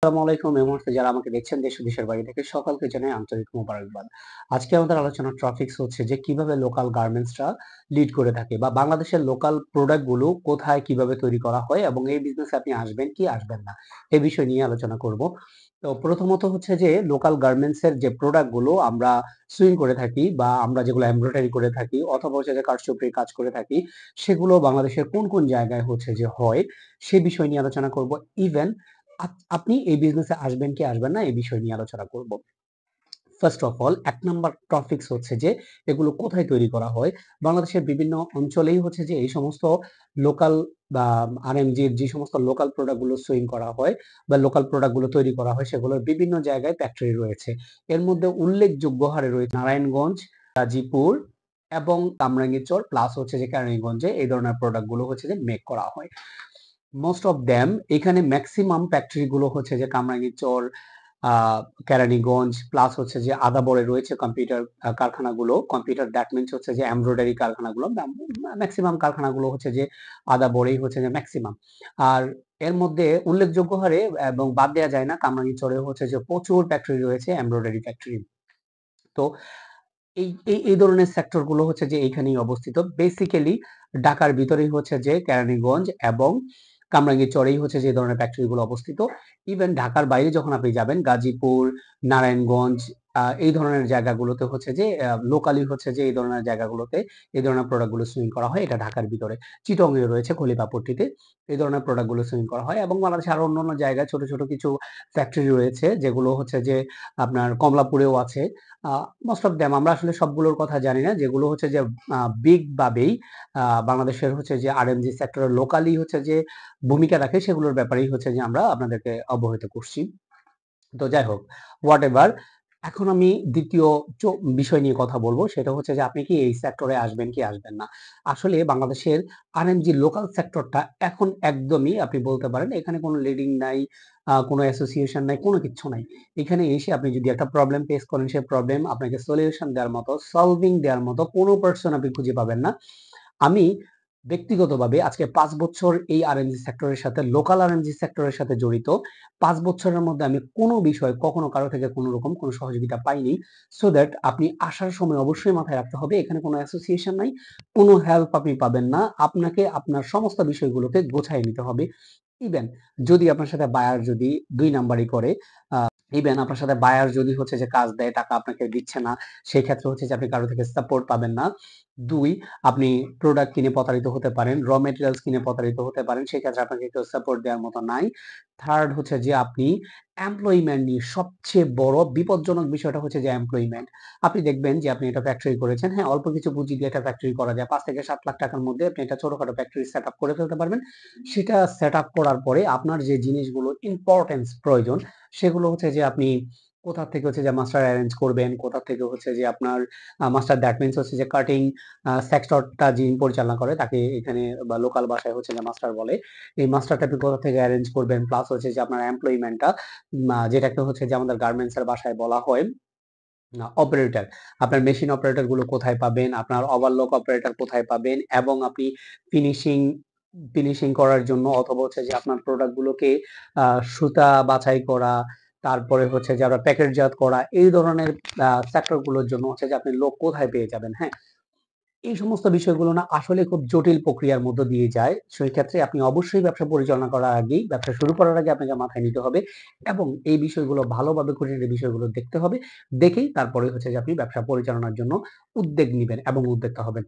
আসসালামু আলাইকুম। এই মুহূর্তে যারা আমাকে দেখছেন দেশ ও দেশের বাইরে থেকে সকলকে জানাই আন্তরিক মোবারকবাদ। আজকে আমাদের আলোচনার টপিকস হচ্ছে যে কিভাবে লোকাল গার্মেন্টসরা লিড করে থাকে বা বাংলাদেশের লোকাল প্রোডাক্ট গুলো কোথায় কিভাবে তৈরি করা হয় এবং এই বিজনেসে আপনি আসবেন কি আসবেন না এই বিষয় নিয়ে আলোচনা করব। তো প্রথমত হচ্ছে যে লোকাল গার্মেন্টস এর যে প্রোডাক্ট গুলো আমরা সুইং করে থাকি বা আমরা যেগুলো এমব্রয়ডারি করে থাকি অথবা হচ্ছে যে কারচুপির কাজ করে থাকি সেগুলো বাংলাদেশের কোন কোন জায়গায় হচ্ছে যে হয় সে বিষয় নিয়ে আলোচনা করব। ইভেন আপনি এই বিজনেসে আসবেন কি আসবেন না এই বিষয় নিয়ে আলোচনা করব। First of all ১ number topics হচ্ছে যে এগুলো কোথায় তৈরি করা হয়। বাংলাদেশের বিভিন্ন অঞ্চলেই হচ্ছে যে এই সমস্ত লোকাল বা আরএমজির যে সমস্ত লোকাল প্রোডাক্ট গুলো সুইং করা হয় বা লোকাল প্রোডাক্ট গুলো তৈরি করা হয় সেগুলোর বিভিন্ন জায়গায় ফ্যাক্টরি রয়েছে। এর মধ্যে উল্লেখযোগ্য হারে রয়েছে নারায়ণগঞ্জ, গাজীপুর এবং কামরাঙ্গীরচর প্লাস হচ্ছে যে কেরানীগঞ্জে এই ধরনের প্রোডাক্ট গুলো হচ্ছে যে মেক করা হয়। মোস্ট অফ দ্যাম এখানে ম্যাক্সিমাম ফ্যাক্টরি গুলো হচ্ছে যে কামরাঙ্গীরচর, কেরানীগঞ্জ প্লাস হচ্ছে যে আদাবরে রয়েছে কম্পিউটার কারখানাগুলো। কম্পিউটার দ্যাট মিনস হচ্ছে যে এমব্রয়ডারি কারখানাগুলো ম্যাক্সিমাম কারখানাগুলো হচ্ছে যে আদাবরেই হচ্ছে যে ম্যাক্সিমাম। আর এর মধ্যে উল্লেখযোগ্য হারে এবং বাদ দেওয়া যায় না কামরাঙ্গীরচরে হচ্ছে যে প্রচুর ফ্যাক্টরি রয়েছে এমব্রয়ডারি ফ্যাক্টরি। তো এই ধরনের সেক্টর গুলো হচ্ছে যে এইখানেই অবস্থিত। বেসিক্যালি ঢাকার ভিতরেই হচ্ছে যে কেরানীগঞ্জ এবং কামরাঙ্গীরচরেই হচ্ছে যে এই ধরনের ফ্যাক্টরি গুলো অবস্থিত। ইভেন ঢাকার বাইরে যখন আপনি যাবেন গাজীপুর, নারায়ণগঞ্জ এই ধরনের জায়গাগুলোতে হচ্ছে যে লোকালি হচ্ছে যে এই ধরনের জায়গাগুলোতে এই ধরনের প্রোডাক্ট গুলো সুইং করা হয়। এটা ঢাকার ভিতরে। চিটগংয়ে রয়েছে খলিফাপট্টিতে এই ধরনের প্রোডাক্ট গুলো সুইং করা হয় এবং বাংলাদেশের আরো অন্যান্য জায়গায় ছোট ছোট কিছু ফ্যাক্টরি রয়েছে যেগুলো হচ্ছে যে আপনার কমলাপুরেও আছে। মোস্ট অফ দ্যাম আমরা আসলে সবগুলোর কথা জানি না যেগুলো হচ্ছে যে বিগ ভাবেই বাংলাদেশের হচ্ছে যে আরএমজি সেক্টরের লোকালি হচ্ছে যে ভূমিকা রাখে সেগুলোর ব্যাপারেই হচ্ছে যে আমরা আপনাদেরকে অবহিত করছি। তো যাই হোক, হোয়াট এভার, এখন আমি দ্বিতীয় বিষয় নিয়ে কথা বলবো সেটা হচ্ছে যে আপনি কি এই সেক্টরে আসবেন কি আসবেন না। আসলে বাংলাদেশের আরএমজি লোকাল সেক্টরটা এখন একদমই আপনি বলতে পারেন এখানে কোনো লিডিং নাই, কোনো অ্যাসোসিয়েশন নাই, কোনো কিচ্ছু নাই। এখানে এসে আপনি যদি একটা প্রবলেম ফেস করেন সেই প্রবলেম আপনাকে সলিউশন দেওয়ার মতো সলভিং দেওয়ার মতো কোনো পার্সন আপনি খুঁজে পাবেন না। আমি ব্যক্তিগতভাবে আজকে ৫ বছর এই আরএনজি সেক্টরের সাথে লোকাল আরএনজি সেক্টরের সাথে জড়িত। ৫ বছরের মধ্যে আমি কোনো বিষয়ে কখনো কারো থেকে কোনো রকম কোনো সহযোগিতা পাইনি। সো দ্যাট আপনি আসার সময় অবশ্যই মাথায় রাখতে হবে এখানে কোনো অ্যাসোসিয়েশন নাই, কোনো হেল্প আপনি পাবেন না। আপনাকে আপনার সমস্ত বিষয়গুলোকে গোছায় নিতে হবে। ইভেন যদি আপনার সাথে বায়ার যদি ২ নাম্বারি করে, ইভেন আপনার সাথে বায়ার যদি হচ্ছে যে কাজ দেয় টাকা আপনাকে দিচ্ছে না, সেই ক্ষেত্রে হচ্ছে যে আপনি কারো থেকে সাপোর্ট পাবেন না। ২ আপনি প্রোডাক্ট কিনে প্রতারিত হতে পারেন, র মেটেরিয়ালস কিনে প্রতারিত হতে পারেন, সেই ক্ষেত্রে আপনাকে কেউ সাপোর্ট দেওয়ার মতো নাই। থার্ড হচ্ছে যে আপনি এমপ্লয়িমেন্ট নিয়ে সবচেয়ে বড় বিপজ্জনক বিষয়টা হচ্ছে যে এমপ্লয়িমেন্ট। আপনি দেখবেন যে আপনি একটা ফ্যাক্টরি করেছেন, হ্যাঁ অল্প কিছু পুঁজি দিয়ে একটা ফ্যাক্টরি করা যায়। ৫ থেকে ৭ লাখ টাকার মধ্যে আপনি একটা ছোটখাটো ফ্যাক্টরি সেটআপ করে ফেলতে পারবেন। সেটা সেটআপ করার পরে আপনার যে জিনিসগুলো ইম্পর্টেন্স প্রয়োজন সেগুলো হচ্ছে যে আপনি কোথা থেকে হচ্ছে যে মাস্টার অ্যারেঞ্জ করবেন, কোথা থেকে হচ্ছে যে আপনার মাস্টার দ্যাট মিনস হচ্ছে যে কাটিং সেক্টরটা যিনি পরিচালনা করে তাকে এখানে বা লোকাল ভাষায় হচ্ছে যে মাস্টার বলে। এই মাস্টারটা আপনি কোথা থেকে অ্যারেঞ্জ করবেন প্লাস হচ্ছে যে আপনার এমপ্লয়িমেন্টটা যেটাকে হচ্ছে যে আমাদের গার্মেন্টস এর ভাষায় বলা হয় অপারেটর। আপনার মেশিন অপারেটর গুলো কোথায় পাবেন, আপনার ওভারলক অপারেটর কোথায় পাবেন এবং আপনি ফিনিশিং ফিনিশিং করার জন্য অথবা হচ্ছে যে আপনার প্রোডাক্ট গুলোকে সুতা বাছাই করা, তারপরে হচ্ছে যে আপনার প্যাকেটজাত করা এই ধরনের সেক্টর গুলোর জন্য হচ্ছে যে আপনি লোক কোথায় পেয়ে যাবেন, হ্যাঁ? এই সমস্ত বিষয়গুলো না আসলে খুব জটিল প্রক্রিয়ার মধ্য দিয়ে যায়। সেই ক্ষেত্রে আপনি অবশ্যই ব্যবসা পরিচালনা করার আগেই, ব্যবসা শুরু করার আগে আপনাকে মাথায় নিতে হবে এবং এই বিষয়গুলো ভালোভাবে খুঁটিনাটি বিষয়গুলো দেখতে হবে। দেখেই তারপরে হচ্ছে যে আপনি ব্যবসা পরিচালনার জন্য উদ্যোগ নিবেন এবং উদ্যোক্তা হবেন।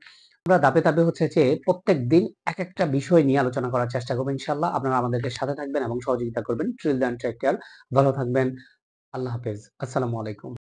আমরা ধাপে ধাপে হচ্ছে যে প্রত্যেকদিন একেকটা বিষয় নিয়ে আলোচনা করার চেষ্টা করব ইনশাআল্লাহ। আপনারা আমাদেরকে সাথে থাকবেন এবং সহযোগিতা করবেন। Till then take care. ভালো থাকবেন। আল্লাহ হাফেজ। আসসালামু আলাইকুম।